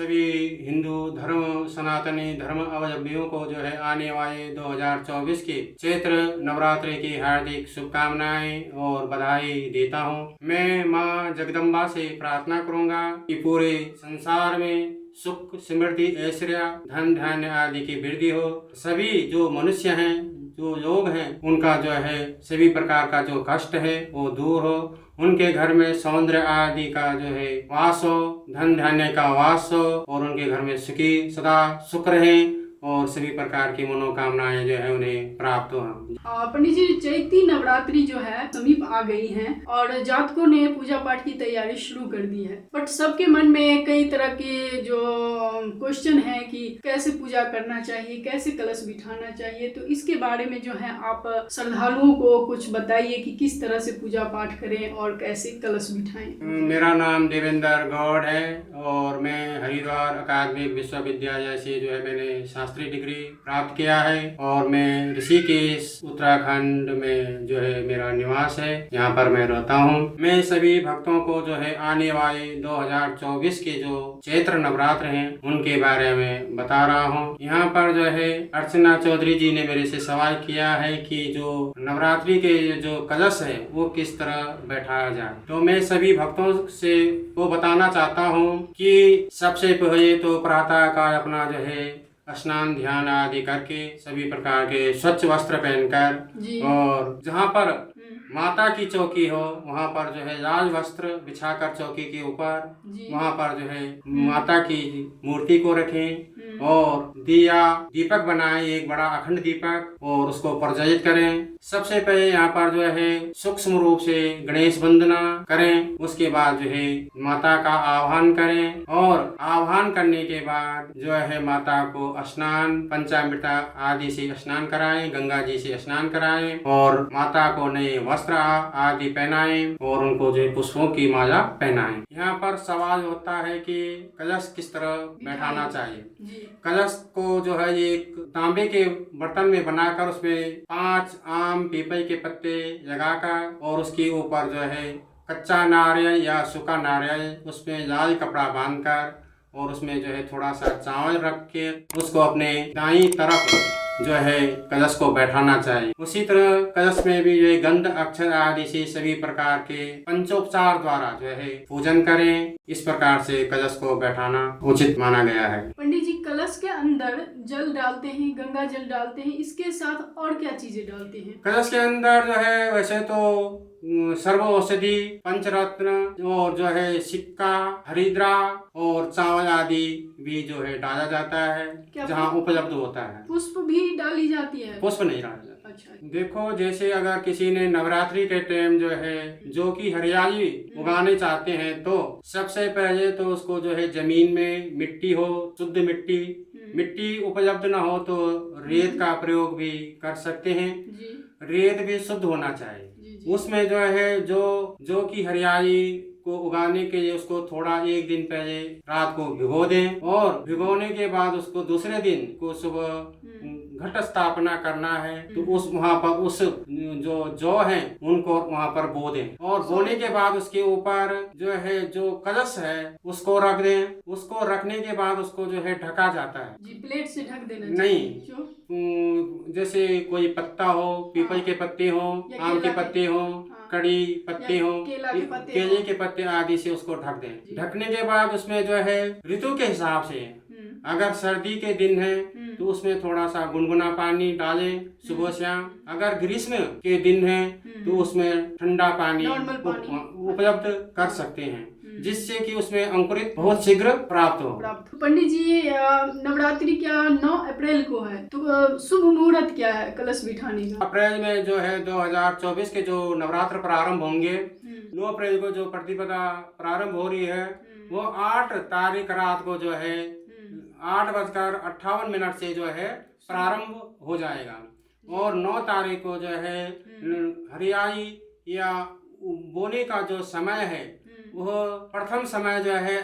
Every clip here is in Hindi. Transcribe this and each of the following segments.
सभी हिंदू धर्म सनातनी धर्म अवलंबियों को जो है आने वाले 2024 के चैत्र नवरात्रि की हार्दिक शुभकामनाएं और बधाई देता हूं। मैं मां जगदम्बा से प्रार्थना करूंगा कि पूरे संसार में सुख समृद्धि ऐश्वर्य धन धान्य आदि की वृद्धि हो। सभी जो मनुष्य हैं जो लोग हैं उनका जो है सभी प्रकार का जो कष्ट है वो दूर हो। उनके घर में सौंदर्य आदि का जो है वास हो, धन धान्य का वास हो और उनके घर में सुखी सदा सुख रहे और सभी प्रकार की मनोकामनाएं जो है उन्हें प्राप्त हो। पंडित जी, चैती नवरात्रि जो है समीप आ गई है और जातकों ने पूजा पाठ की तैयारी शुरू कर दी है, बट सबके मन में कई तरह के जो क्वेश्चन है कि कैसे पूजा करना चाहिए, कैसे कलश बिठाना चाहिए। तो इसके बारे में जो है आप श्रद्धालुओं को कुछ बताइए कि किस तरह से पूजा पाठ करें और कैसे कलश बिठाएं। मेरा नाम देवेंद्र गौड़ है और मैं हरिद्वार अकादमिक विश्वविद्यालय से जो है मैंने शास्त्रीय डिग्री प्राप्त किया है और मैं ऋषिकेश उत्तराखंड में जो है मेरा निवास है, यहाँ पर मैं रहता हूँ। मैं सभी भक्तों को जो है आने वाले 2024 के जो चैत्र नवरात्र हैं उनके बारे में बता रहा हूँ। यहाँ पर जो है अर्चना चौधरी जी ने मेरे से सवाल किया है कि जो नवरात्रि के जो कलश है वो किस तरह बैठाया जाए। तो मैं सभी भक्तों से वो बताना चाहता हूँ कि सबसे पहले तो प्रातः काल अपना जो है स्नान ध्यान आदि करके सभी प्रकार के स्वच्छ वस्त्र पहनकर और जहाँ पर माता की चौकी हो वहाँ पर जो है लाल वस्त्र बिछाकर चौकी के ऊपर वहाँ पर जो है माता की मूर्ति को रखें और दिया दीपक बनाएं, एक बड़ा अखंड दीपक, और उसको प्रज्वलित करें। सबसे पहले यहाँ पर जो है सूक्ष्म रूप से गणेश वंदना करें। उसके बाद जो है माता का आह्वान करें और आह्वान करने के बाद जो है माता को स्नान पंचामृत आदि से स्नान कराएं, गंगा जी से स्नान कराएं और माता को नए वस्त्र आदि पहनाएं और उनको जो पुष्पों की माला पहनाएं। यहाँ पर सवाल होता है कि कलश किस तरह बैठाना चाहिए। कलश को जो है एक तांबे के बर्तन में बनाकर उसमें 5 आम पीपल के पत्ते लगाकर और उसके ऊपर जो है कच्चा नारियल या सूखा नारियल उसमें लाल कपड़ा बांधकर और उसमें जो है थोड़ा सा चावल रख के उसको अपने दाईं तरफ जो है कलश को बैठाना चाहिए। उसी तरह कलश में भी जो है गंध अक्षर आदि से सभी प्रकार के पंचोपचार द्वारा जो है पूजन करें। इस प्रकार से कलश को बैठाना उचित माना गया है। पंडित जी, कलश के अंदर जल डालते हैं, गंगा जल डालते हैं, इसके साथ और क्या चीजें डालते हैं? कलश के अंदर जो है वैसे तो सर्व औषधि पंचरत्न और जो है सिक्का हरिद्रा और चावल आदि भी जो है डाला जाता है जहाँ उपलब्ध होता है। पुष्प भी डाली जाती है? पुष्प नहीं डाला जाता। अच्छा। देखो, जैसे अगर किसी ने नवरात्रि के टाइम जो है जो कि हरियाली उगाने चाहते हैं तो सबसे पहले तो उसको जो है जमीन में मिट्टी हो, शुद्ध मिट्टी उपलब्ध न हो तो रेत का प्रयोग भी कर सकते हैं। रेत भी शुद्ध होना चाहिए। उसमें जो है जो कि हरियाली को उगाने के लिए उसको थोड़ा एक दिन पहले रात को भिगो दें और भिगोने के बाद उसको दूसरे दिन को सुबह घट स्थापना करना है तो उस वहाँ पर उस जो है उनको वहाँ पर बो दें और बोने के बाद उसके ऊपर जो है जो कलश है उसको रख दें। उसको रखने के बाद उसको जो है ढका जाता है। जी, प्लेट से ढक देना नहीं, जैसे कोई पत्ता हो, पीपल के पत्ते हो, आम के पत्ते हो, कड़ी पत्ते हो, केले के पत्ते आदि से उसको ढक दें। ढकने के बाद उसमें जो है ऋतु के हिसाब से अगर सर्दी के दिन है तो उसमें थोड़ा सा गुनगुना पानी डालें सुबह शाम। अगर ग्रीष्म के दिन है तो उसमें ठंडा पानी उपलब्ध कर सकते हैं जिससे कि उसमें अंकुरित बहुत शीघ्र प्राप्त हो। पंडित जी, नवरात्रि क्या 9 अप्रैल को है तो शुभ मुहूर्त क्या है कलश बिठाने का? अप्रैल में जो है 2024 के जो नवरात्र प्रारंभ होंगे 9 अप्रैल को जो प्रतिपदा प्रारंभ हो रही है वो 8 तारीख रात को जो है 8:58 से जो है प्रारंभ हो जाएगा और 9 तारीख को जो है हरियाली या बोने का जो समय है वह प्रथम समय जो है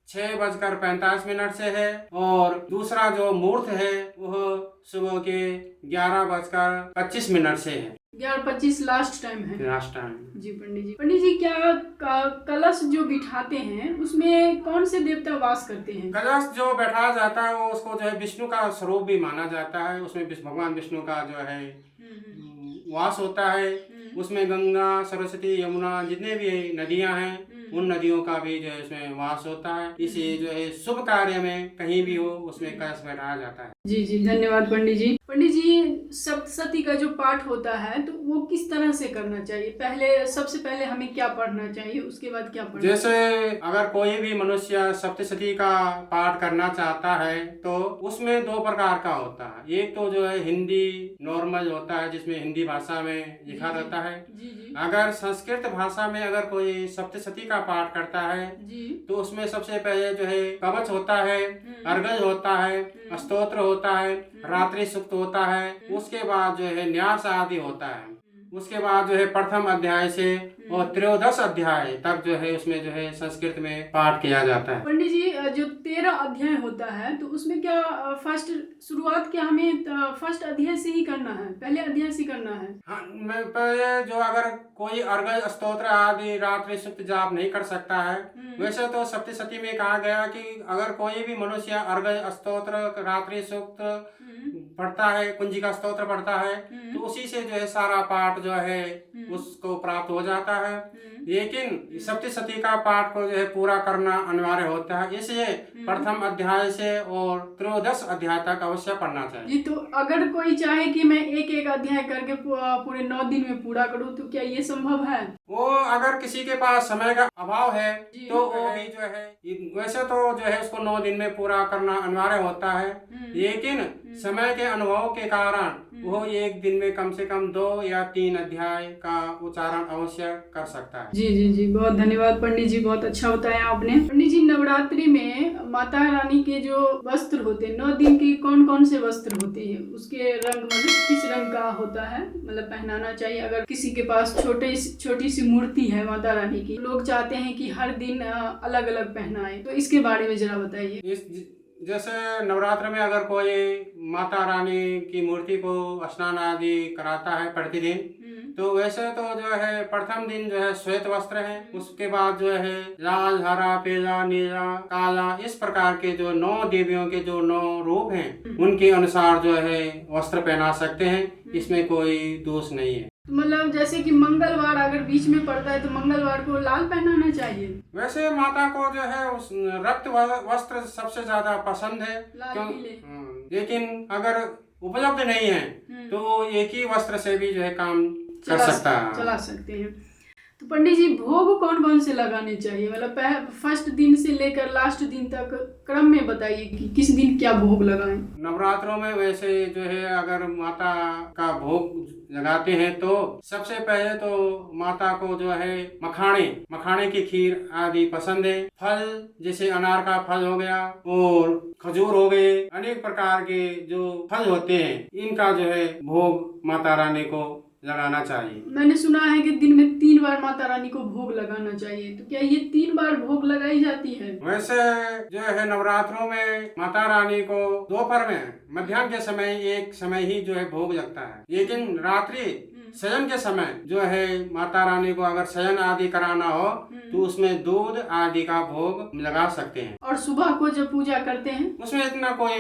6:45 से है और दूसरा जो मुहूर्त है वह सुबह के 11:25 से है। 11-25 लास्ट टाइम है। Last time. जी पंडित जी क्या कलश जो बिठाते हैं उसमें कौन से देवता वास करते हैं? कलश जो बैठाया जाता है वो उसको जो है विष्णु का स्वरूप भी माना जाता है। उसमें भगवान विष्णु का जो है वास होता है। उसमें गंगा, सरस्वती, यमुना जितने भी नदियां हैं उन नदियों का भी जो है इसमें वास होता है। इसे जो है शुभ कार्य में कहीं भी हो उसमें कलश बैठाया जाता है। जी धन्यवाद पंडित जी। पंडित जी सप्तशती का जो पाठ होता है तो वो किस तरह से करना चाहिए? सबसे पहले हमें क्या पढ़ना चाहिए, उसके बाद क्या पढ़ना जैसे अगर कोई भी मनुष्य सप्तशती का पाठ करना चाहता है तो उसमें 2 प्रकार का होता है। एक तो जो है हिंदी नॉर्मल होता है जिसमें हिंदी भाषा में लिखा रहता है। अगर संस्कृत भाषा में अगर कोई सप्तशती का पाठ करता है तो उसमें सबसे पहले जो है कवच होता है, अर्घज होता है, स्तोत्र होता है, रात्रि सूक्त होता है, उसके बाद जो है न्यास आदि होता है। उसके बाद जो है प्रथम अध्याय से और त्रयोदश अध्याय तक जो है उसमें जो है संस्कृत में पाठ किया जाता है। पंडित जी जो 13 अध्याय होता है तो उसमें क्या शुरुआत क्या हमें फर्स्ट अध्याय से ही करना है, पहले अध्याय से करना है? हाँ, मैं पहले जो अगर कोई अर्घज स्तोत्र आदि रात्रि सूक्त जाप नहीं कर सकता है, वैसे तो सप्तशती में कहा गया कि अगर कोई भी मनुष्य अर्घज स्तोत्र रात्रि सूक्त पढ़ता है, कुंजिका स्तोत्र पढ़ता है तो उसी से जो है सारा पाठ जो है उसको प्राप्त हो जाता है। लेकिन सप्तशती का पाठ को जो है पूरा करना अनिवार्य होता है, इसलिए प्रथम अध्याय से और त्रयोदश अध्याय तक अवश्य पढ़ना चाहिए। जी तो अगर कोई चाहे कि मैं एक अध्याय करके पूरे 9 दिन में पूरा करूं तो क्या ये संभव है? वो अगर किसी के पास समय का अभाव है तो वो भी जो है वैसे तो जो है उसको 9 दिन में पूरा करना अनिवार्य होता है, लेकिन समय के अनुभव के कारण वो एक दिन में कम से कम 2 या 3 अध्याय का उच्चारण अवश्य कर सकता है। जी बहुत धन्यवाद पंडित जी, बहुत अच्छा बताया आपने। पंडित जी नवरात्रि में माता रानी के जो वस्त्र होते हैं 9 दिन के कौन कौन से वस्त्र होते हैं, उसके रंग मतलब किस रंग का होता है, मतलब पहनाना चाहिए? अगर किसी के पास छोटी सी मूर्ति है माता रानी की, लोग चाहते हैं कि हर दिन अलग अलग पहनाए, तो इसके बारे में जरा बताइए। जैसे नवरात्र में अगर कोई माता रानी की मूर्ति को स्नान आदि कराता है प्रतिदिन, तो वैसे तो जो है प्रथम दिन जो है श्वेत वस्त्र है, उसके बाद जो है लाल, हरा, पीला, नीला, काला, इस प्रकार के जो 9 देवियों के जो 9 रूप हैं उनके अनुसार जो है वस्त्र पहना सकते हैं, इसमें कोई दोष नहीं है। मतलब जैसे कि मंगलवार अगर बीच में पड़ता है तो मंगलवार को लाल पहनाना चाहिए। वैसे माता को जो है उस रक्त वस्त्र सबसे ज्यादा पसंद है, लेकिन अगर उपलब्ध नहीं है तो एक ही वस्त्र से भी जो है काम चला सकते हैं। तो पंडित जी भोग कौन कौन से लगाने चाहिए, मतलब फर्स्ट दिन से लेकर लास्ट दिन तक क्रम में बताइए कि किस दिन क्या भोग लगाएं? नवरात्रों में वैसे जो है अगर माता का भोग लगाते हैं तो सबसे पहले तो माता को जो है मखाने की खीर आदि पसंद है। फल जैसे अनार का फल हो गया और खजूर हो गए, अनेक प्रकार के जो फल होते हैं इनका जो है भोग माता रानी को लगाना चाहिए। मैंने सुना है कि दिन में 3 बार माता रानी को भोग लगाना चाहिए, तो क्या ये 3 बार भोग लगाई जाती है? वैसे जो है नवरात्रों में माता रानी को दोपहर में मध्याह्न के समय एक समय ही जो है भोग लगता है, लेकिन रात्रि शयन के समय जो है माता रानी को अगर शयन आदि कराना हो तो उसमें दूध आदि का भोग लगा सकते हैं। और सुबह को जब पूजा करते हैं उसमें इतना कोई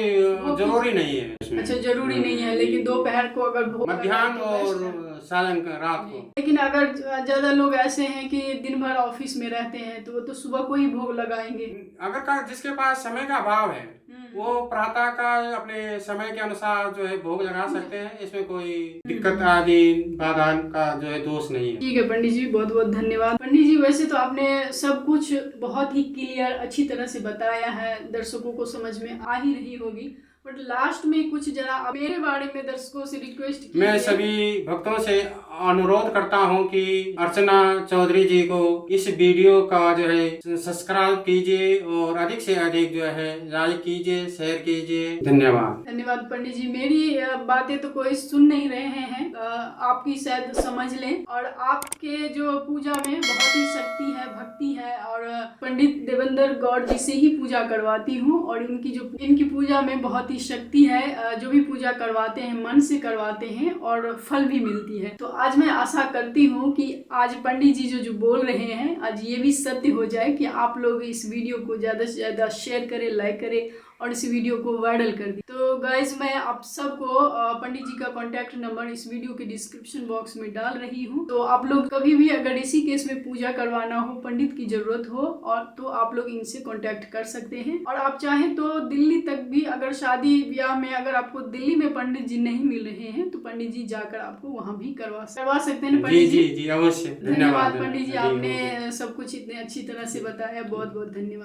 जरूरी नहीं है इसमें। अच्छा जरूरी नहीं है, लेकिन दोपहर को अगर भोग मध्याह्न और सायं रात को। लेकिन अगर ज्यादा लोग ऐसे हैं कि दिन भर ऑफिस में रहते हैं तो वो तो सुबह को ही भोग लगाएंगे। अगर जिसके पास समय का अभाव है वो प्रातः का अपने समय के अनुसार जो है भोग लगा सकते हैं, इसमें कोई दिक्कत आदि बाधा का जो है दोष नहीं है। ठीक है पंडित जी, बहुत बहुत धन्यवाद। पंडित जी वैसे तो आपने सब कुछ बहुत ही क्लियर अच्छी तरह से बताया है, दर्शकों को समझ में आ ही रही होगी, बट लास्ट में कुछ जरा मेरे बारे में दर्शकों से रिक्वेस्ट मैं सभी भक्तों से अनुरोध करता हूं कि अर्चना चौधरी जी को इस वीडियो का जो है सब्सक्राइब कीजिए और अधिक से अधिक जो है लाइक कीजिए, शेयर कीजिए। धन्यवाद पंडित जी। मेरी बातें तो कोई सुन नहीं रहे हैं, आपकी शायद समझ लें, और आपके जो पूजा में बहुत ही शक्ति है, भक्ति है, और पंडित देवेंद्र गौड़ जी से ही पूजा करवाती हूँ और इनकी पूजा में बहुत की शक्ति है, जो भी पूजा करवाते हैं मन से करवाते हैं और फल भी मिलती है। तो आज मैं आशा करती हूँ कि आज पंडित जी जो बोल रहे हैं आज ये भी सत्य हो जाए कि आप लोग इस वीडियो को ज़्यादा से ज़्यादा शेयर करें, लाइक करें और इस वीडियो को वायरल कर दी। तो गाइज मैं आप सबको पंडित जी का कॉन्टैक्ट नंबर इस वीडियो के डिस्क्रिप्शन बॉक्स में डाल रही हूँ। तो आप लोग कभी भी अगर इसी केस में पूजा करवाना हो, पंडित की जरूरत हो और तो आप लोग इनसे कॉन्टैक्ट कर सकते हैं। और आप चाहें तो दिल्ली तक भी, अगर शादी ब्याह में अगर आपको दिल्ली में पंडित जी नहीं मिल रहे हैं तो पंडित जी जाकर आपको वहाँ भी करवा सकते हैं। पंडित जी जी जी अवश्य। धन्यवाद पंडित जी, आपने सब कुछ इतने अच्छी तरह से बताया, बहुत बहुत धन्यवाद।